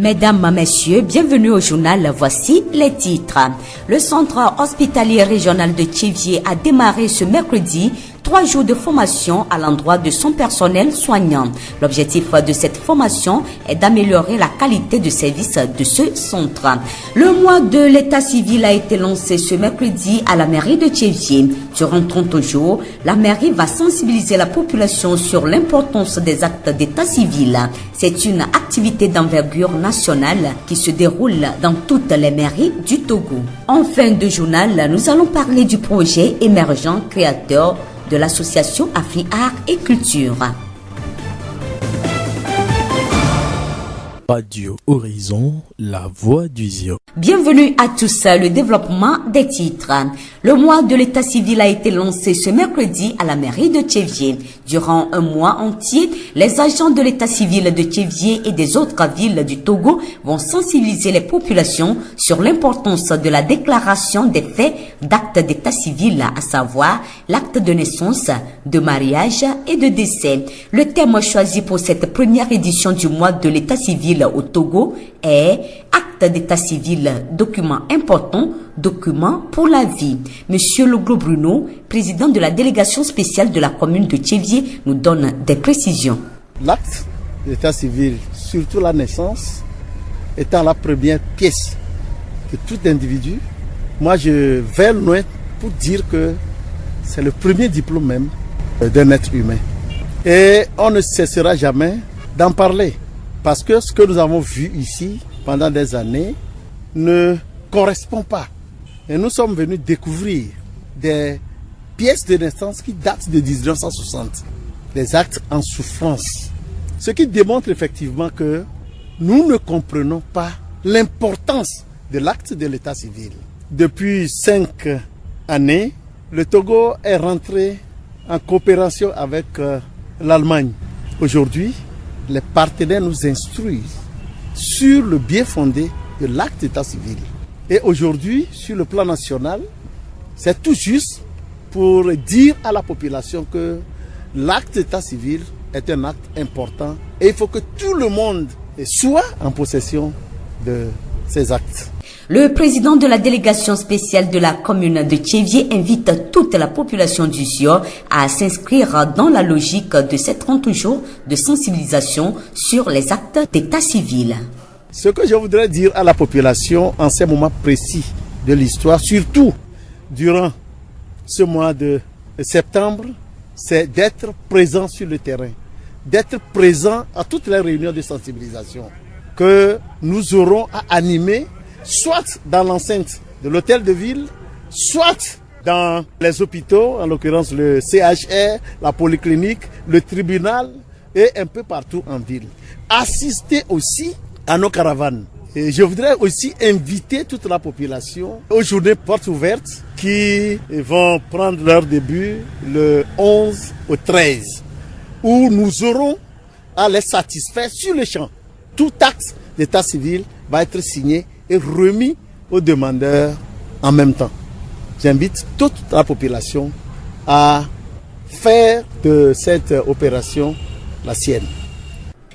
Mesdames, Messieurs, bienvenue au journal. Voici les titres. Le centre hospitalier régional de Thiévié a démarré ce mercredi 3 jours de formation à l'endroit de son personnel soignant. L'objectif de cette formation est d'améliorer la qualité de service de ce centre. Le mois de l'état civil a été lancé ce mercredi à la mairie de Thiévié. Durant 30 jours, la mairie va sensibiliser la population sur l'importance des actes d'état civil. C'est une activité d'envergure nationale qui se déroule dans toutes les mairies du Togo. En fin de journal, nous allons parler du projet émergent créateur de l'association Afri-Art et Culture. Radio Horizon, la voix du Zio. Bienvenue à tous. Le développement des titres. Le mois de l'état civil a été lancé ce mercredi à la mairie de Thiévié. Durant un mois entier, les agents de l'état civil de Thiévié et des autres villes du Togo vont sensibiliser les populations sur l'importance de la déclaration des faits d'actes d'état civil, à savoir l'acte de naissance, de mariage et de décès. Le thème choisi pour cette première édition du mois de l'état civil au Togo est acte d'état civil, document important, document pour la vie. Monsieur Loglo Bruno, président de la délégation spéciale de la commune de Thiévié, nous donne des précisions. L'acte d'état civil, surtout la naissance, étant la première pièce de tout individu, moi je vais loin pour dire que c'est le premier diplôme même d'un être humain. Et on ne cessera jamais d'en parler. Parce que ce que nous avons vu ici pendant des années ne correspond pas. Et nous sommes venus découvrir des pièces de naissance qui datent de 1960. Des actes en souffrance. Ce qui démontre effectivement que nous ne comprenons pas l'importance de l'acte de l'état civil. Depuis 5 années, le Togo est rentré en coopération avec l'Allemagne. Aujourd'hui, les partenaires nous instruisent sur le bien fondé de l'acte d'état civil. Et aujourd'hui, sur le plan national, c'est tout juste pour dire à la population que l'acte d'état civil est un acte important et il faut que tout le monde soit en possession de ces actes. Le président de la délégation spéciale de la commune de Thiévié invite toute la population du Zio à s'inscrire dans la logique de ces 30 jours de sensibilisation sur les actes d'état civil. Ce que je voudrais dire à la population en ces moments précis de l'histoire, surtout durant ce mois de septembre, c'est d'être présent sur le terrain, d'être présent à toutes les réunions de sensibilisation que nous aurons à animer, soit dans l'enceinte de l'hôtel de ville, soit dans les hôpitaux, en l'occurrence le CHR, la polyclinique, le tribunal et un peu partout en ville. Assister aussi à nos caravanes. Et je voudrais aussi inviter toute la population aux journées portes ouvertes qui vont prendre leur début le 11 au 13, où nous aurons à les satisfaire sur le champ. Tout acte d'état civil va être signé et remis aux demandeurs en même temps. J'invite toute la population à faire de cette opération la sienne.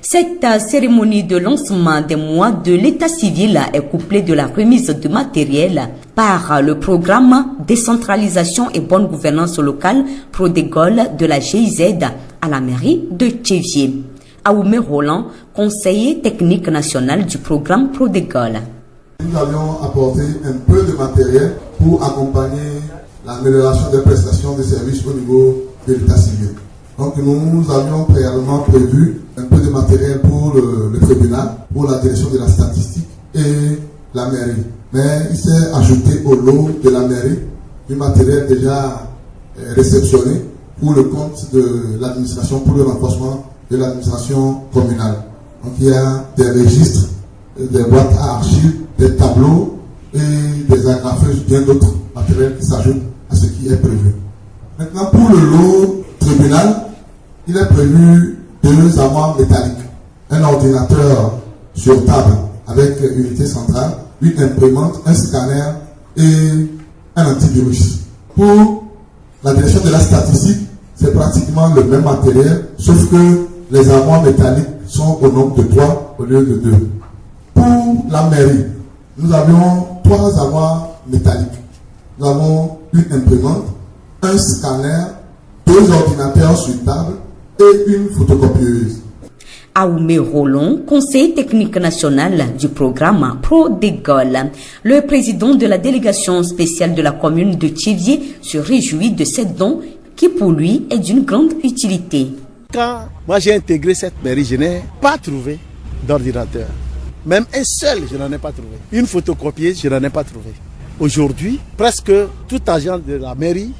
Cette cérémonie de lancement des mois de l'état civil est couplée de la remise de matériel par le programme Décentralisation et bonne gouvernance locale Prodégol de la GIZ à la mairie de Thiévié. Aoumé Roland, conseiller technique national du programme Prodégol. Nous avions apporté un peu de matériel pour accompagner l'amélioration des prestations de services au niveau de l'état civil. Donc nous avions préalablement prévu un peu de matériel pour le tribunal, pour la direction de la statistique et la mairie. Mais il s'est ajouté au lot de la mairie du matériel déjà réceptionné pour le compte de l'administration, pour le renforcement de l'administration communale. Donc il y a des registres, des boîtes à archives, des tableaux et des agrafeuses, bien d'autres matériels qui s'ajoutent à ce qui est prévu. Maintenant, pour le lot tribunal, il est prévu 2 armoires métalliques, un ordinateur sur table avec unité centrale, une imprimante, un scanner et un antivirus. Pour la direction de la statistique, c'est pratiquement le même matériel, sauf que les armoires métalliques sont au nombre de 3 au lieu de 2. Pour la mairie, nous avions 3 avoirs métalliques. Nous avons une imprimante, un scanner, 2 ordinateurs sur table et une photocopieuse. Aoumé Rollon, conseiller technique national du programme Pro-Dégol. Le président de la délégation spéciale de la commune de Thiévié se réjouit de ces dons qui pour lui est d'une grande utilité. Quand moi j'ai intégré cette mairie, je n'ai pas trouvé d'ordinateur. Même un seul, je n'en ai pas trouvé. Une photocopieuse, je n'en ai pas trouvé. Aujourd'hui, presque tout agent de la mairie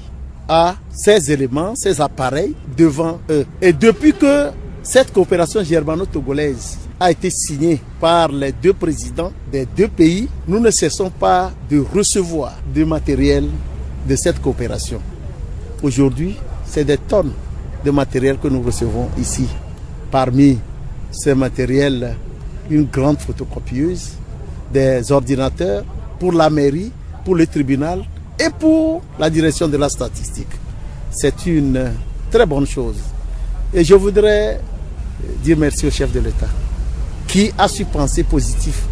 a ces éléments, ces appareils devant eux. Et depuis que cette coopération germano-togolaise a été signée par les 2 présidents des 2 pays, nous ne cessons pas de recevoir du matériel de cette coopération. Aujourd'hui, c'est des tonnes de matériel que nous recevons ici. Parmi ces matériels, une grande photocopieuse, des ordinateurs pour la mairie, pour le tribunal et pour la direction de la statistique. C'est une très bonne chose. Et je voudrais dire merci au chef de l'État qui a su penser positif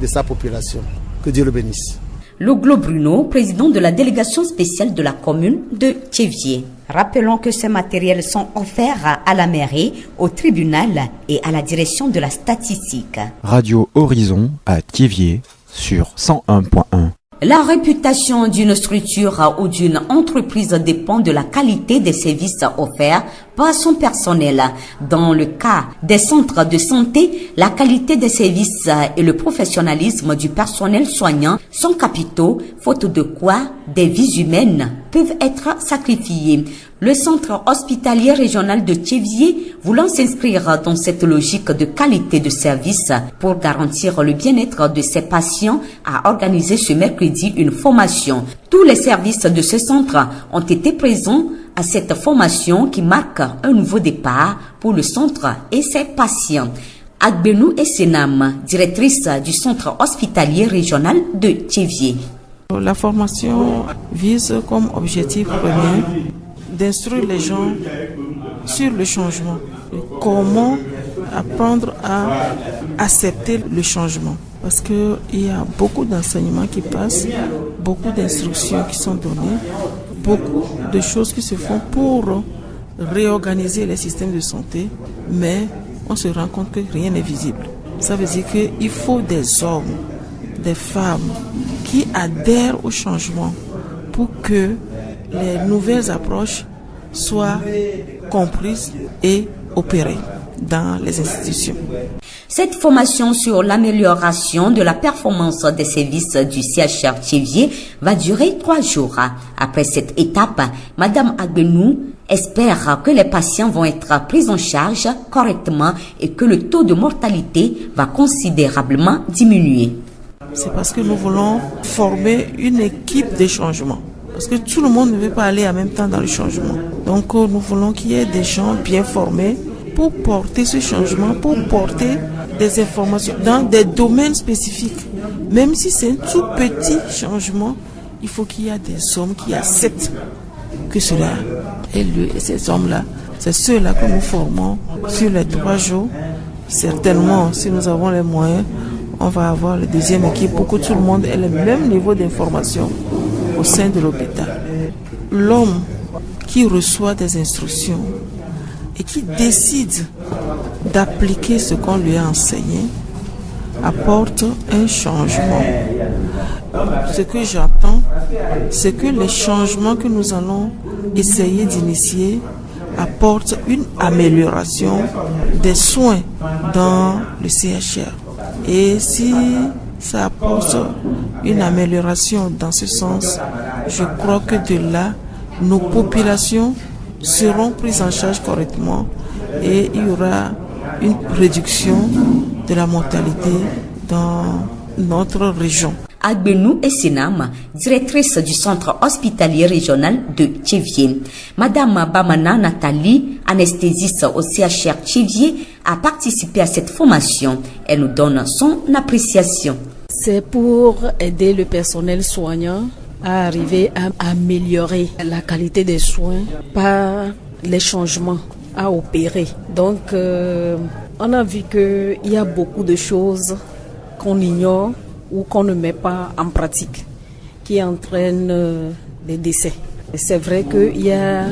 de sa population. Que Dieu le bénisse. Loglo Bruno, président de la délégation spéciale de la commune de Thiévié. Rappelons que ces matériels sont offerts à la mairie, au tribunal et à la direction de la statistique. Radio Horizon à Thiévié sur 101.1. La réputation d'une structure ou d'une entreprise dépend de la qualité des services offerts par son personnel. Dans le cas des centres de santé, la qualité des services et le professionnalisme du personnel soignant sont capitaux, faute de quoi des vies humaines peuvent être sacrifiées. Le centre hospitalier régional de Thiévié, voulant s'inscrire dans cette logique de qualité de service pour garantir le bien-être de ses patients, a organisé ce mercredi une formation. Tous les services de ce centre ont été présents à cette formation qui marque un nouveau départ pour le centre et ses patients. Agbenou Essenam, directrice du centre hospitalier régional de Thiévié. La formation vise comme objectif premier d'instruire les gens sur le changement. Comment apprendre à accepter le changement. Parce qu'il y a beaucoup d'enseignements qui passent, beaucoup d'instructions qui sont données, beaucoup de choses qui se font pour réorganiser les systèmes de santé, mais on se rend compte que rien n'est visible. Ça veut dire qu'il faut des hommes, des femmes qui adhèrent au changement pour que les nouvelles approches soient comprises et opérées dans les institutions. Cette formation sur l'amélioration de la performance des services du CHR Thiévié va durer 3 jours. Après cette étape, Madame Agbenou espère que les patients vont être pris en charge correctement et que le taux de mortalité va considérablement diminuer. C'est parce que nous voulons former une équipe de changement. Parce que tout le monde ne veut pas aller en même temps dans le changement. Donc nous voulons qu'il y ait des gens bien formés pour porter ce changement, pour porter des informations dans des domaines spécifiques. Même si c'est un tout petit changement, il faut qu'il y ait des hommes qui acceptent que cela ait lieu. Et ces hommes-là, c'est ceux-là que nous formons sur les 3 jours. Certainement, si nous avons les moyens, on va avoir la deuxième équipe pour que tout le monde ait le même niveau d'information au sein de l'hôpital. L'homme qui reçoit des instructions et qui décide d'appliquer ce qu'on lui a enseigné apporte un changement. Ce que j'attends, c'est que les changements que nous allons essayer d'initier apportent une amélioration des soins dans le CHR. Et si ça apporte une amélioration dans ce sens, je crois que de là, nos populations seront prises en charge correctement et il y aura une réduction de la mortalité dans notre région. Agbenou Essenam, directrice du centre hospitalier régional de Thiévié. Madame Bamana Nathalie, anesthésiste au CHR Thiévié, a participé à cette formation. Elle nous donne son appréciation. C'est pour aider le personnel soignant à arriver à améliorer la qualité des soins par les changements à opérer. Donc, on a vu qu'il y a beaucoup de choses qu'on ignore ou qu'on ne met pas en pratique, qui entraînent des décès. C'est vrai qu'il y a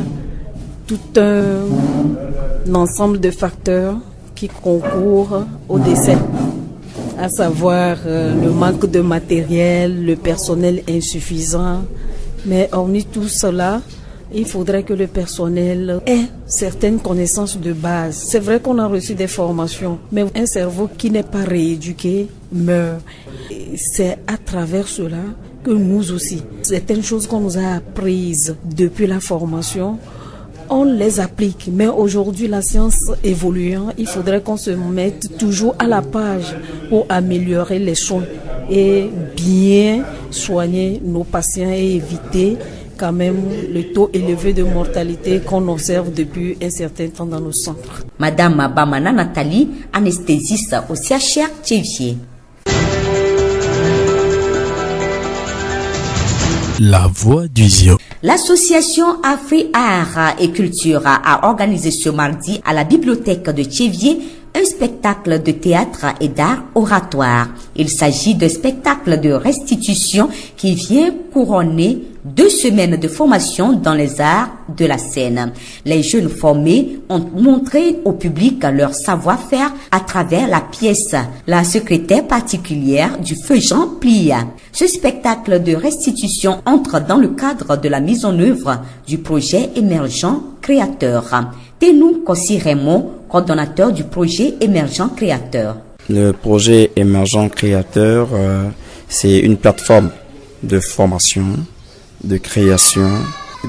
tout un ensemble de facteurs qui concourent au décès, à savoir le manque de matériel, le personnel insuffisant. Mais hormis tout cela, il faudrait que le personnel ait certaines connaissances de base. C'est vrai qu'on a reçu des formations, mais un cerveau qui n'est pas rééduqué meurt. Et c'est à travers cela que nous aussi, certaines choses qu'on nous a apprises depuis la formation, on les applique. Mais aujourd'hui, la science évoluant, il faudrait qu'on se mette toujours à la page pour améliorer les soins et bien soigner nos patients et éviter quand même le taux élevé de mortalité qu'on observe depuis un certain temps dans nos centres. Madame Bamana Nathalie, anesthésiste au CHR Tchévier. La voix du Zio. L'association Afri Art et Culture a organisé ce mardi à la bibliothèque de Tchévier un spectacle de théâtre et d'art oratoire. Il s'agit d'un spectacle de restitution qui vient couronner 2 semaines de formation dans les arts de la scène. Les jeunes formés ont montré au public leur savoir-faire à travers la pièce, la secrétaire particulière du feu Jean Plia. Ce spectacle de restitution entre dans le cadre de la mise en œuvre du projet émergent créateur. Tenou Kossi Raymond, coordonnateur du projet émergent créateur. Le projet émergent créateur, c'est une plateforme de formation, de création,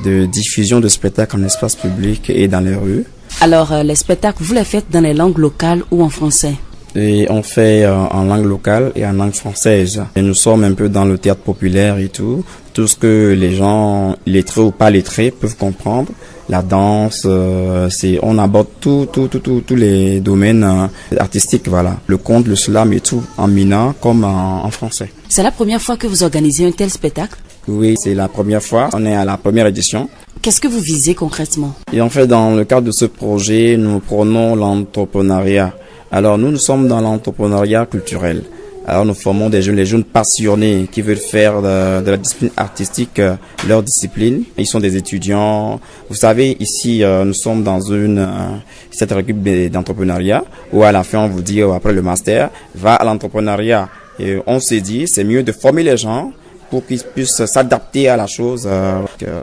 de diffusion de spectacles en espace public et dans les rues. Alors, les spectacles, vous les faites dans les langues locales ou en français? Et on fait en langue locale et en langue française. Et nous sommes un peu dans le théâtre populaire et tout ce que les gens, lettrés ou pas lettrés, peuvent comprendre. La danse, on aborde tous les domaines artistiques, voilà. Le conte, le slam et tout, en mina comme en français. C'est la première fois que vous organisez un tel spectacle? Oui, c'est la première fois. On est à la première édition. Qu'est-ce que vous visez concrètement? Et en fait, dans le cadre de ce projet, nous prenons l'entrepreneuriat. Alors, nous sommes dans l'entrepreneuriat culturel. Alors, nous formons les jeunes passionnés qui veulent faire de la discipline artistique leur discipline. Ils sont des étudiants. Vous savez, ici, nous sommes dans cette équipe d'entrepreneuriat où à la fin, on vous dit, après le master, va à l'entrepreneuriat. Et on s'est dit, c'est mieux de former les gens pour qu'ils puissent s'adapter à la chose.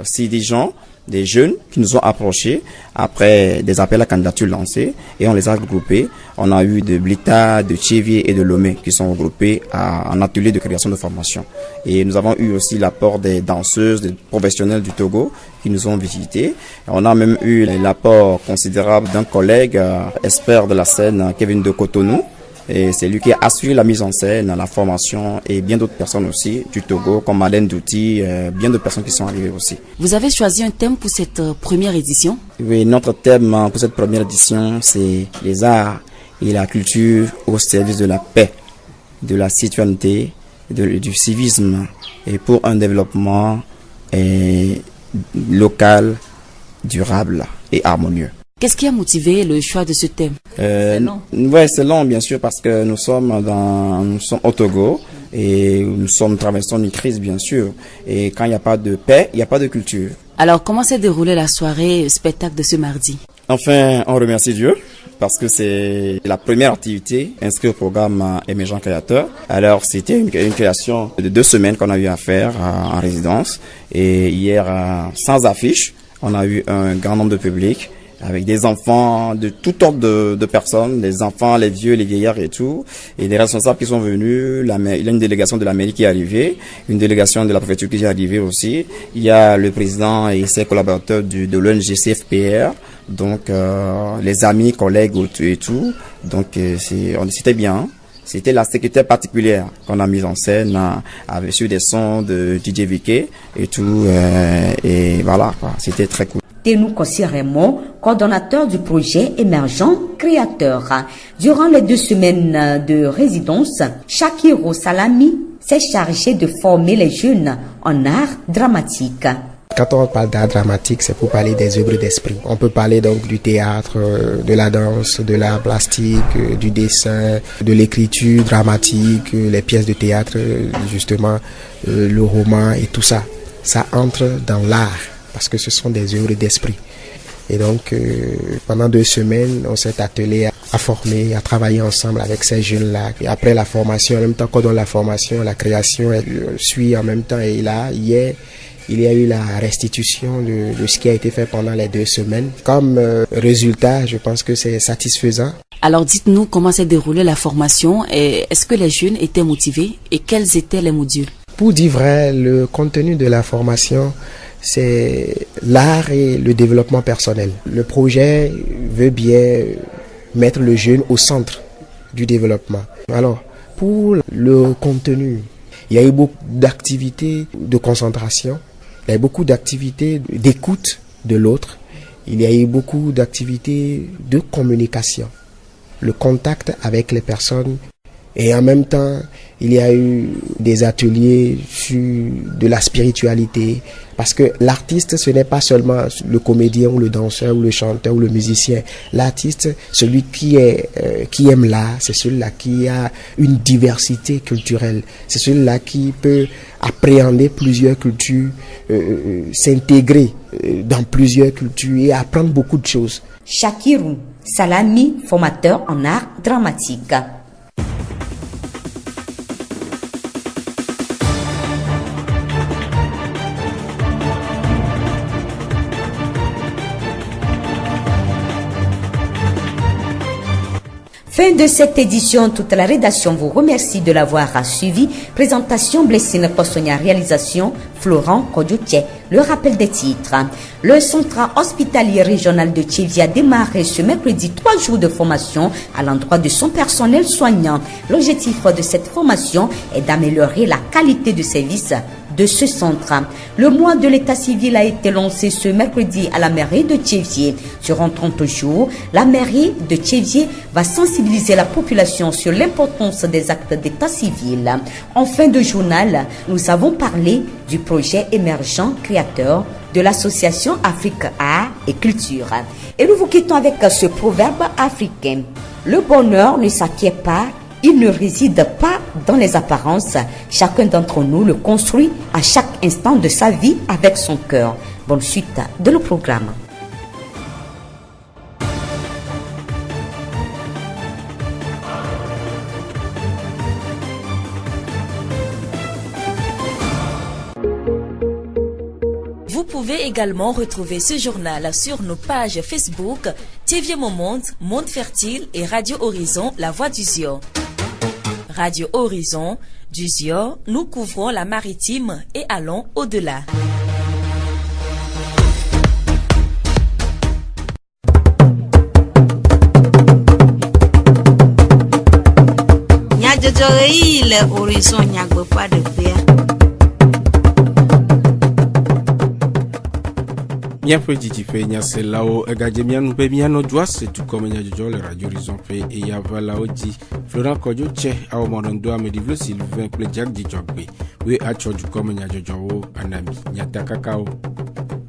Si des jeunes qui nous ont approchés après des appels à candidature lancés et on les a regroupés. On a eu de Blita, de Tchévier et de Lomé qui sont regroupés en atelier de création de formation. Et nous avons eu aussi l'apport des danseuses, des professionnels du Togo qui nous ont visités. On a même eu l'apport considérable d'un collègue expert de la scène, Kevin de Cotonou. Et c'est lui qui a assuré la mise en scène, la formation et bien d'autres personnes aussi du Togo comme Madeleine Douti, bien d'autres personnes qui sont arrivées aussi. Vous avez choisi un thème pour cette première édition? Oui, notre thème pour cette première édition, c'est les arts et la culture au service de la paix, de la citoyenneté, du civisme et pour un développement local, durable et harmonieux. Qu'est-ce qui a motivé le choix de ce thème? C'est long. Ouais, c'est long, bien sûr, parce que nous sommes au Togo et nous traversons une crise, bien sûr. Et quand il n'y a pas de paix, il n'y a pas de culture. Alors, comment s'est déroulée la soirée spectacle de ce mardi? Enfin, on remercie Dieu parce que c'est la première activité inscrite au programme émergent créateur. Alors, c'était une création de 2 semaines qu'on a eu à faire en résidence. Et hier, sans affiche, on a eu un grand nombre de publics, avec des enfants de tout ordre de personnes, les enfants, les vieux, les vieillards et tout, et des responsables qui sont venus. Il y a une délégation de la mairie qui est arrivée, une délégation de la préfecture qui est arrivée aussi. Il y a le président et ses collaborateurs de l'ONG CFPR, donc les amis, collègues et tout. Donc c'était bien. C'était la secrétaire particulière qu'on a mise en scène avec sur des sons de DJ Vicky et tout, et voilà quoi. C'était très cool. Tenou Kossi Raymond, coordonnateur du projet émergent créateur. Durant les 2 semaines de résidence, Shakiro Salami s'est chargé de former les jeunes en art dramatique. Quand on parle d'art dramatique, c'est pour parler des œuvres d'esprit. On peut parler donc du théâtre, de la danse, de l'art plastique, du dessin, de l'écriture dramatique, les pièces de théâtre, justement, le roman et tout ça. Ça entre dans l'art parce que ce sont des œuvres d'esprit. Et donc, pendant 2 semaines, on s'est attelé à former, à travailler ensemble avec ces jeunes-là. Et après la formation, en même temps qu'on donne la formation, la création suit en même temps. Et là, hier, il y a eu la restitution de ce qui a été fait pendant les 2 semaines. Comme résultat, je pense que c'est satisfaisant. Alors dites-nous comment s'est déroulée la formation et est-ce que les jeunes étaient motivés et quels étaient les modules? Pour dire vrai, le contenu de la formation, c'est l'art et le développement personnel. Le projet veut bien mettre le jeune au centre du développement. Alors, pour le contenu, il y a eu beaucoup d'activités de concentration, il y a eu beaucoup d'activités d'écoute de l'autre, il y a eu beaucoup d'activités de communication, le contact avec les personnes. Et en même temps, il y a eu des ateliers sur de la spiritualité. Parce que l'artiste, ce n'est pas seulement le comédien ou le danseur ou le chanteur ou le musicien. L'artiste, celui qui aime l'art, c'est celui-là qui a une diversité culturelle. C'est celui-là qui peut appréhender plusieurs cultures, s'intégrer dans plusieurs cultures et apprendre beaucoup de choses. Shakirou Salami, formateur en art dramatique. Fin de cette édition, toute la rédaction vous remercie de l'avoir suivi. Présentation Blessine Possonia, réalisation Florent Kodjoutche. Le rappel des titres. Le centre hospitalier régional de Tchévie a démarré ce mercredi 3 jours de formation à l'endroit de son personnel soignant. L'objectif de cette formation est d'améliorer la qualité de service de ce centre. Le mois de l'état civil a été lancé ce mercredi à la mairie de Tchévie. Durant 30 jours, la mairie de Tchévie va sensibiliser la population sur l'importance des actes d'état civil. En fin de journal, nous avons parlé du projet émergent créateur de l'association Afrique Art et Culture. Et nous vous quittons avec ce proverbe africain. Le bonheur ne s'acquiert pas, il ne réside pas dans les apparences. Chacun d'entre nous le construit à chaque instant de sa vie avec son cœur. Bonne suite de le programme. Vous pouvez également retrouver ce journal sur nos pages Facebook, TV Moment, Monde Fertile et Radio Horizon, La Voix du Zio. Radio Horizon, du Zio, nous couvrons la maritime et allons au-delà. Horizon pas de Bien petit fait nya c'est là-haut egadjemia nous pe bien no joie c'est tout comme nya jojo le radio horizon fait et y a là-haut dit Florent Kodjoutche a au mondo a me divle Sylvain ple Jack di Jogbe we a choju comme nya jojo anami nya takakao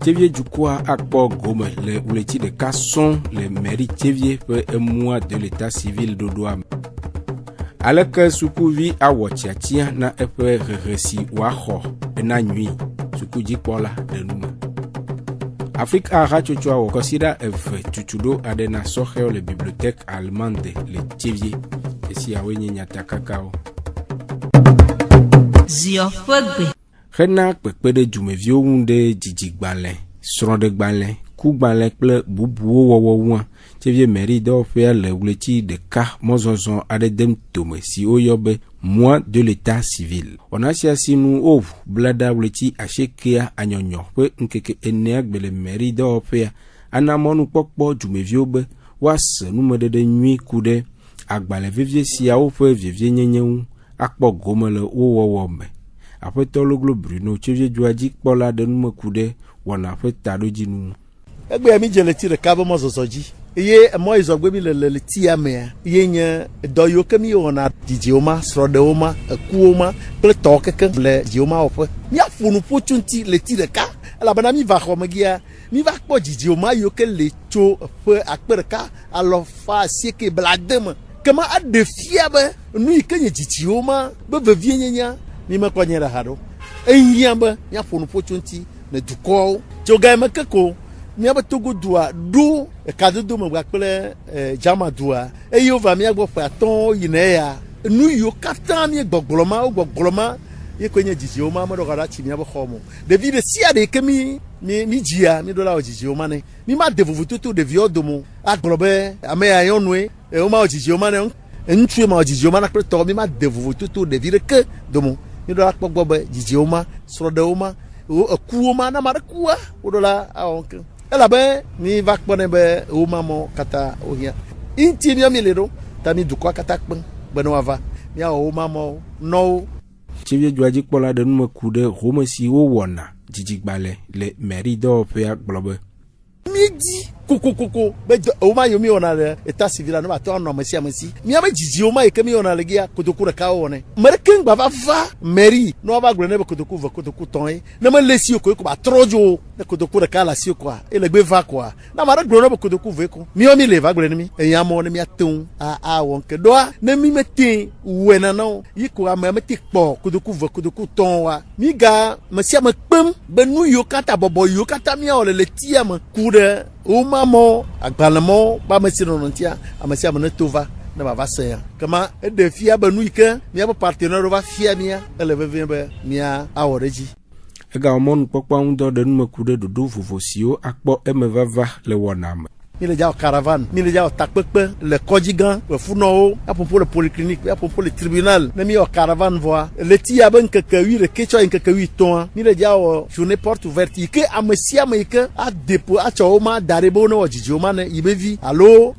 Tchévier du quoi akpo gome le ouleti de Kasson les mairies Tchévier peut un mois de l'état civil d'Odoam alaka sukuvi a wachiatia na epe resi waho na nuit sukuji pola de nous Afrique Art Chochoa au considère tutudo adena soheo les bibliothèques allemandes les Tchévier et si awenye nyata kakao Zio Fogbe Rena kpekpe de djumevio unde djidzigbalen sronde gbalen kugbalen kple bubuwo wɔwɔwa Tchévier mairie do faire le ouleti de ka mozonzon ade dem tome si oyobe mois de l'état civil. On a si nous ouvre blada ouleti achekea anyonyo pe nkeke eneag bele mairie do faire anamonu pokpo djumevio be was numede de nuit kude agbalen vivie si a ofe vivie nyenyewu akpo gomele wowowombe après tologlo Bruno Tchévier djoadi kpola de nume kude wana fe tado djinu egbe mi jeleti de kabo mozozoji Ye moi izogbe mi le tiame. Ye nye doyo kemi ona dijioma srodeoma kuoma ple tokeke le dioma ofe. Mi afunu pochunti le ti de ka. La bana mi va khomagia. Mi va po dijioma yo ke le cho fe akperka alo fa sieke bladem. Kama a defia be nu ikenye dijioma be vevienya mi ma kwanyera hado. Enyamba mi afunu pochunti ne duko. Joga makeko mi abatogo dua do kado do mo gbapele jama dua e yo va mi agbo fa ton yineya nu yo katan mi gbogbolo ye kwenye jiji o ma mo do gara chi mi abo khomo David si ade kemi mi jia mi do la o jiji o ma ne mi ma devovu tutu de viodo mo agbolobe ame ayonwe e o ma o jiji o ma ne ntwe ma o jiji o ma na to mi ma devovu tutu de vire ke do mo mi do la pogbobe jiji o ma sro de o ma o ku o ma na ma kuwa o do la awonke ela be mi va kpone be o mamo kata ohia inti mi amilero tami dukwa kata kpen beno ava mi o mamo no chivye jwaji kpola de nume kude rome si wo wona jijigbale le mairie do pe aglobe midi koko be o ma yo mi ona le état civil na ba to no mesi mi aba jiji o ma e kemi ona le gia kotokura ka one merken gba va mairie no ba gre ne be kotoku ton e na ma lesi o ko ba trojo ne kotokura ka la si ko e le gbe va kwa na ma gre no be kotoku ve ko mi o mi le va gre ne mi e yan mo ne mi atun a won ke do ne mi metin we na no yi ko ma meti po kotoku ton wa mi ga mesi am kpem be nu yo kata bobo yo kata mi o le tiam kude o mamo agbalemo ba mesino ntia amasi amene tova na ba vasen kama e de fia ba nuike mi aba partenaire va fia mia ele veve be mia aworeji ega omon popo ndo de nume kude dodo vovosio akpo emevava le wonam mi le ja caravane mi le ja takpekpe le kojigan le funo a pour le polyclinique a pour le tribunal na mi o caravane voa le ti ya ben kakawi le kecho en kakawi ton mi le ja journée porte ouverte ke amesi amike a depo a choma darebo no jijoma ne ibevi allo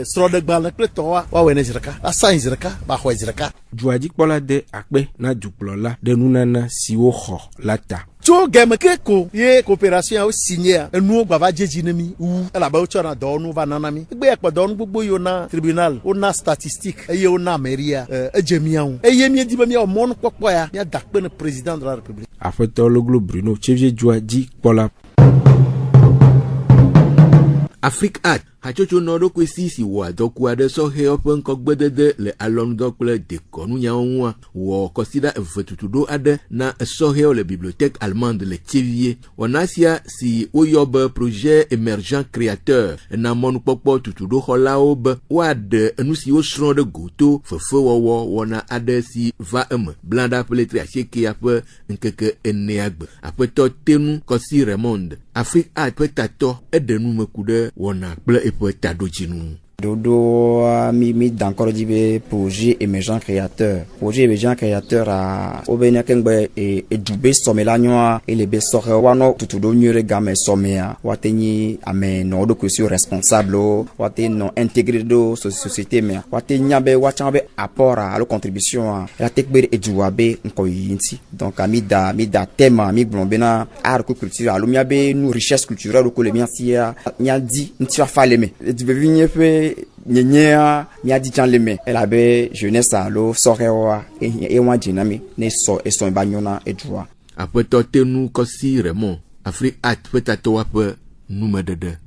sro de gbal na towa wa wene jiraka a san jiraka ba khwa jiraka juaji kpola de akpe na duplola de nunana siwo kho lata to game keko ye coopération o signé enu gba va jeji nemi u la ba o chona do nu va nanami gbe e podo nu gbogbo yo na tribunal o na statistique e ye o na meria ejemian e ye mi di ba mi o mon popo ya dakpe na président de la république afeto lo glo Bruno chevie juaji kpola Afrique Art hachocho nodo kwesisi wa dokwa de so he open kogbedede le alon dokle de konu nyaonwa wo consider vetutudo ade na so he le bibliothèque allemande le Thivier onasia si oyob projet émergent créateur na monu popo tutudo holaob wad nusi osron de goto fefo wo wona ade si va blanda peletri acheke ape nkeke eneagbe apeto tenu kosi Raymond Afrique Art petato edenu mekude wona ple epoeta dojinu Dodo mi d'encore dit projet émergent créateur a obenia kengbe e dube somelanyo et le besore wano tutudo nyure game somea wateni ame no do question responsable wateni no intégré do société me wateni be wachambe apport à la contribution la tekber e juabe nko yinti donc mi da thème mi blombena art culture alumia be nous richesse culturelle ko le miasia nya di ntia faleme e be vinye fe nyenya mi adi jan leme ela be jeunesse alo sorewa e wan dinami ne so e so banyona e droit après tote nous kosi Raymond Afrique Art peut-être wape nous medede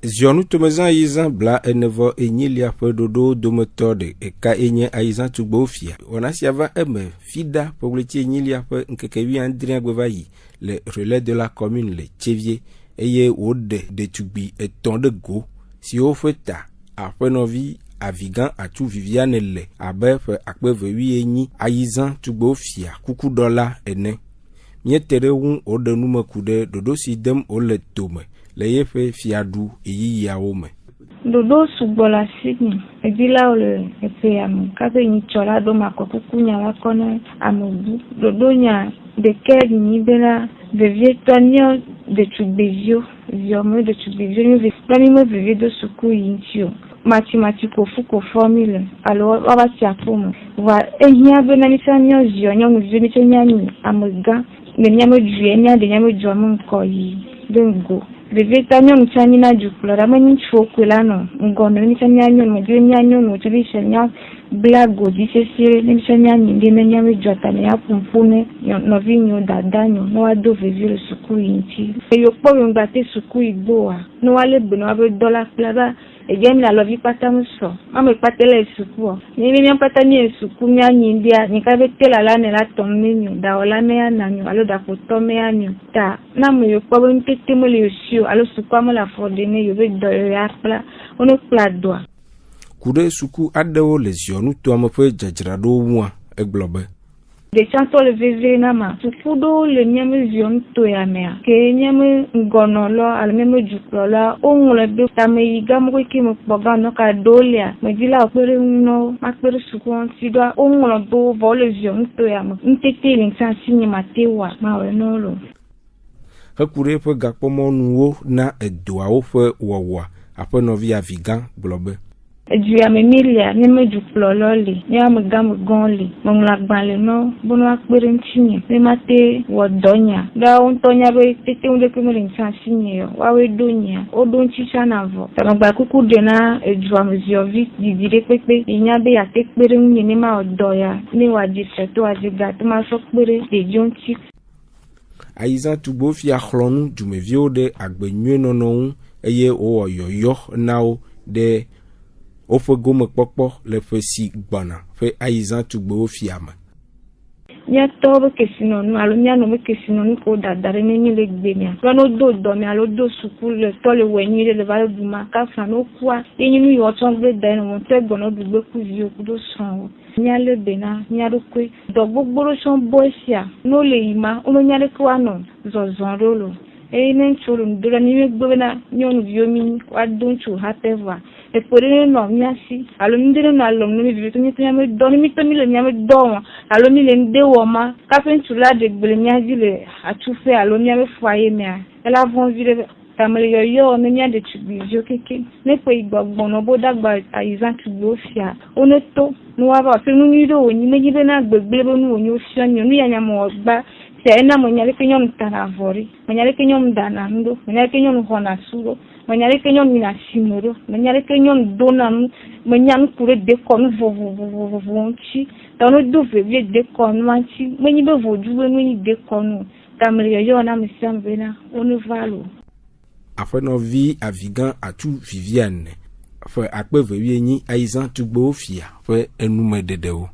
Zionu tomezan yizan bla enevo enyilia pe dodo dometode e ka enye aizan tugbofia onasiava eme fida pogleti enyilia pe nkekewi andrien gwevayi le relais de la commune le Thivier eye wode de tugbi eton de go si o feta apenovi avigan atu Viviane le abef akpeve wi enyi aizan tugbofia kuku dola ene mietere wun ode nume kude dodo si dem o le tome le yefe fiadu eyi yawo me dodo sugbola signi edila ole epe am kabe ni chola do makokuku nya la kone amobu dodo nya de ker ni bela de vietonio de tubezio viome de tubezio ni vestami me veve do suku yintio mathématico fuko formule alors waba tiapomo wa ehia benani sanyo zio nyo mu vemi tonyani amoga ne nyame duenya de nyame duamu nkoyi dengo bebe tanyon chani na jukla rama ni chokula no ngono ni chanya nyon mo je nya nyon mo tuli chanya blago di sesire ni chanya ni de nya me jota ne apumpune no vinyo dadanyo no ado vivire suku inti yo po ngate suku igboa no wale beno abe dollar plaba ejemi la lovi pata muso mama ipatele suku ni mi pata ni suku nya ni ndia ni ka betela la ne la tommenyo da ola me ananyo alo da foto me anyo ta na mo yo po ntete mo le sio alo suku mo la fordene yo be do ya pla ono pla doa kude suku adewo lesionu to amape jajrado wa eglobe de chanto le vivre na ma suku do le nyame vion to ya mea ke nyame ngono lo al meme juklo la o ngole be tame igam ko ki mo boga no ka dolia me dila opere no ma pere suku on ti do o ngolo do vole vion to ya ma ntete ni san sinye matewa ma we no lo hakure pe gakpo monuwo na edoawo fe wowa ape no via vigan globe du ya memilia ni me juklo loli ni am gam gonli mon la gbanle no bono akpere ntinye me mate wodonya da on tonya be tete unde ke mo nsan sinye yo wa we donya o don chicha na vo ta gba kuku de na edu am ziovi didire pepe inya be ya tekpere ni ma odoya ni wa di seto ajiga to ma so pere de jonti Aizan Tugbo fi akhlonu jumevio de agbenyu nonon eye o oyoyo nao de ofe gome kpokpo le fe si gbana fe Aizan Tugbo fi ama nya tobe kesino no alo nya no me kesino ni ko dadare ni le gbemia no do mi alo do suku le to le wenyi le vale buma ka fa no kwa yin nu yo tombe de no te gbono dugbe ku vi ku do son nya le bena nya do kwe do gbogboro son boisia no le ima ono nya le kwa no zozon rolo nen churu ndura ni me gbena nyonu viomi wa don chu hateva e pore no nyasi alo ndire no alo no mi bitu ni tanyame do ni to mi le nyame do alo mi le nde wo ma ka fen chula de gbele nyaji le atufe alo nyame foye me ela von vire tamle yo no nya de chubi jo keke ne pe igbogbo no bo dagba Aizan Tugbo fia ono to no wa ba fe nu ni do ni meji be na gbegbe bo nu oni o fia ni onu ya nya mo gba ena monyale kenyon taravori monyale kenyon danando monyale kenyon hona suro monyale kenyon mina simoro monyale kenyon donan monyan kure de kon vovovovonchi tano dove vie de kon manchi menyi be vojuwe menyi de kon tamre yo na misambena onu valo afeno vi avigan atu Viviane fe akpe vewi ni Aizan Tugbo fia fe enume dedeo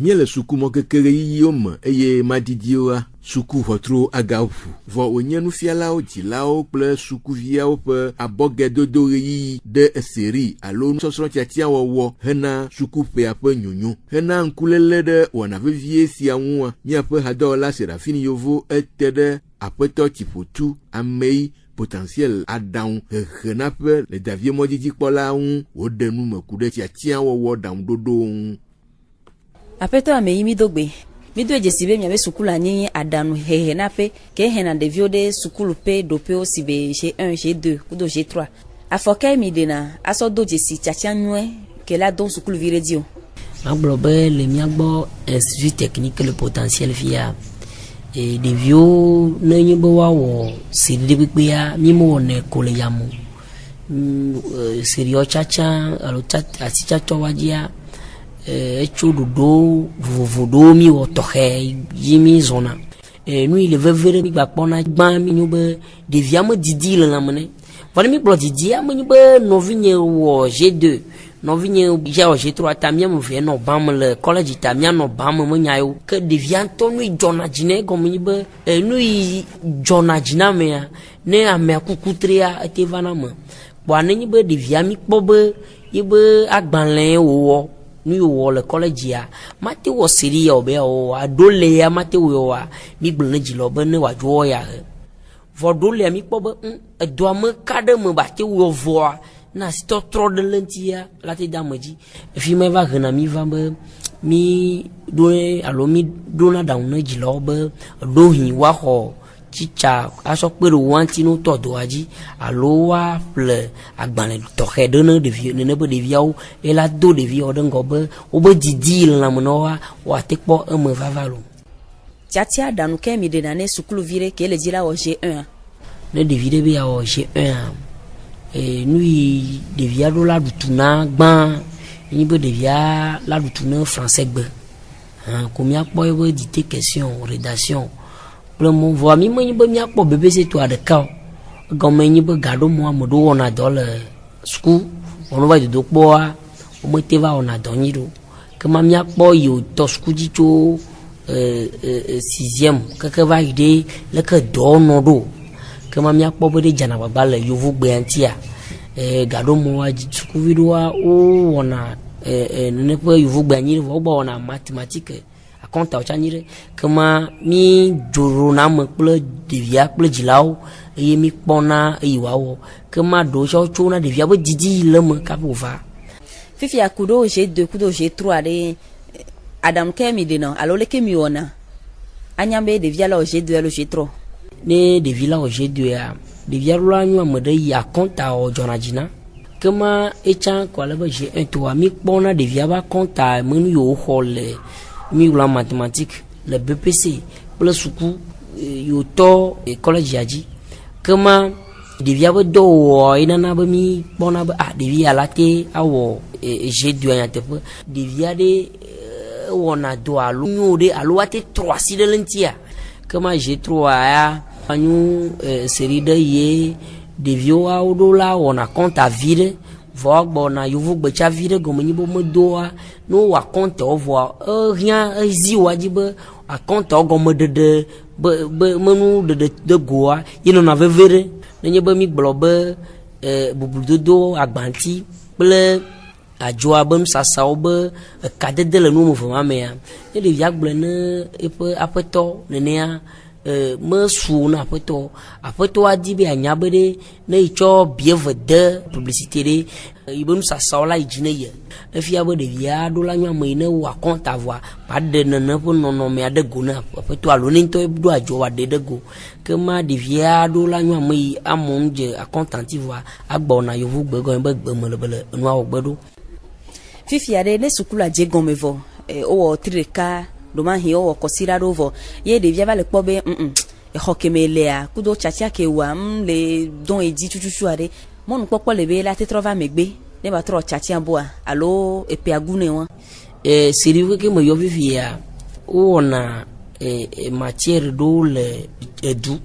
miele suku mo kekere yiyom eye madidioa suku hotro agafu vo onyenu fialao jilao ple suku viao pe abogedodo yi de seri alo sosro tiatia wowo hena suku pe ape nyunyu hena nkulele de wana vivie si anwa mi ape hadola serafini yovo etede apeto tipotu amei potentiel adan henape le davie modiji pola un odenu mekude tiatia wowo dam dodo apeto ameimi dogbe mido ejesibe miabe sukulu ani adanu hehe nape ke hena devio de sukulu pe dope o sibe chez 1 chez 2 kudo chez 3 afokai mi dena aso do jesi chachanwe ke la don sukulu viredio aglobe le miagbo institut technique le potentiel via et devio nenyibo wawo sidibikpe ya mimo ne kole yamu serio chacha alo chat asichacho wajia echododo vovodo mi wotohe yimi zona nu ile vevere mi gbapona gba mi nyube devia mo didi le lamne vale mi blo didi am nyube novinye wo G2 novinye ja wo G3 tamia mo vie no bam le college tamia no bam mo nyayo ke devia to nu jona jine ko mi nyube nu jona jina me ne ame akukutria etevana mo bo nyube devia mi kpobe yebe agbanle wo ni wo le college ya mate wo siri ya obe o adole ya mate wo wa mi gbele jilo be ne wa jo ya vodole ya mi kpo be do am kade me ba te wo vo na sto tro de lentia la te damaji fi me va gna mi va be mi do alo mi do na down na jilo be do hin wa ho chicha aso pere wanti no todo aji alo wa ple agbanle to hedo no de vie ne be de viao e la do de vie o de ngobe o be didi la mono wa tekpo e me vavalo tiatia danu ke mi de nane sukulu vire ke le dira o G1 ne de vire be ya o G1 nous devia do la dutuna gban ni be devia la dutuna français gbe combien boy be dicter question rédaction le mon voix mi mo ni be mi akpo bebe c'est toi de ka gomme ni be gado mo mo do wona do le school on va de boa o mo te va ona do ni do que ma mi akpo yo to school ji cho 6e que va aider le que do no do que ma mi akpo be de jana baba le yo vu gbe antia gado mo wa school vidua o wona ne pe yo vu gbe ni vo bo wona mathématique a compta o chanire que ma mi joro na mo ple devia ple jilao e mi pona e wawo que ma do cho chona devia be didi le mo kapova fifi akudo G2 kudo G3 de Adam Kemi de non alors le Kemi ona anyambe devia la G2 le G3 ne devia la G2 a devia la nyu amade ya compta o jonajina que ma echan ko le G1 to mi pona devia ba compta menu yo hole mi la mathématique le BPC plus suku yo to college yaji que ma devia ba do ina na ba mi pona ba devia la te awo G2 ya te devia de wona do alu nyode alu ate 3 si de lentia que ma G3 ya anyu série de ye devio a odola wona compte a vide vo gbona yuvu gbecha vide gomeni bo modoa no wa compte o vo rien zi wajibe a compte o gomede be menu de goa yino na vevere nenye be mi globe bubudodo agbanti ple ajoa bem sasao be kadede le no mo fama me ya ne de yagble ne epe apeto nenea me su na apeto adibe anyabede na icho bievede publicité de ibem sasao la ijine ye efia be de via do la nwa me ne wa compte avoir pas de nana po nono me ade go na apeto aloni to do ajoa de go que ma de via do la nwa me amonje a contentive agbo na yovu gbego be gbemele nwa ogbedo fifi ade ne sukula je gomevo o trika do man hi o kosira rovo ye de via le pobe e hokemelea kudo chacha ke wa le don edi chuchuchu ade mon popo le be la te trova megbe ne ba tro chacha boa allo e pe agune won siri ke mo yo vivia o na matière do le edu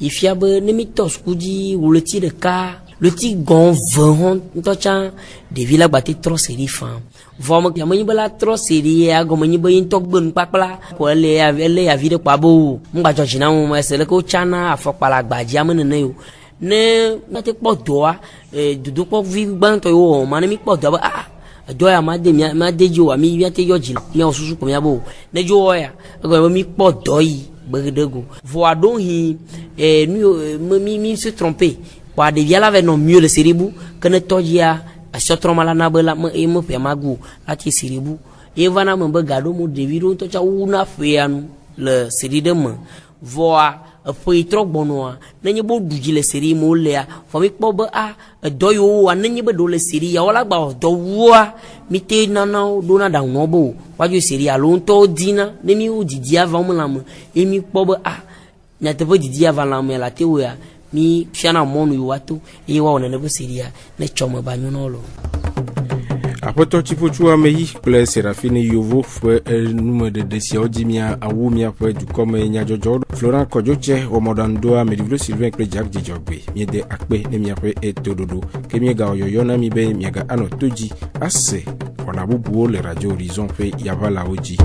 ifia be ne mi tos kuji wuleti de ka le ti gon 20 tocha de villa bati trop série fam voma ya mani bala trop série ya go mani bayin tok bun papla ko le ya vide kwa bo ngba jo jina mo esele ko chana afopala gbaji amene ne yo ne na te po doa dudu po vi gban to yo mani mi po doa do ya ma de jo mi ya te yo jila mi osusu ko mi abo ne jo ya go mi po doi begedego voa don hi mi se tromper kwa de via la ve no mieux le seribu que ne tojia a sotroma la na bela e mo pe magu ati seribu e vana mo be gado mo de viro to cha una feanu le seri de mo voa foi trop bonoa nenye bo duji le seri mo le a fo mi po be do yo wa nenye be do le seri ya wala gba do wa mi te nana do na da no bo wa jo seri a lo to dina ne mi o didi ava mo la mo e mi po be na te bo didi ava la mo la te wo ya mi fiana monu yuwatu iwa ona nebo seria ne choma banyonolo apoto chipochu ameyi ple serafine yovo fe nume de desia odimia awumia fe du comme nya jojo Florent Kojoche o modando amedivlo Sylvain ple Jack Dijogbe mi de akpe ne mi ape etododo ke mi ga oyoyo na mi be mi ga ano toji ase ona bubuo le radio horizon fe yavala oji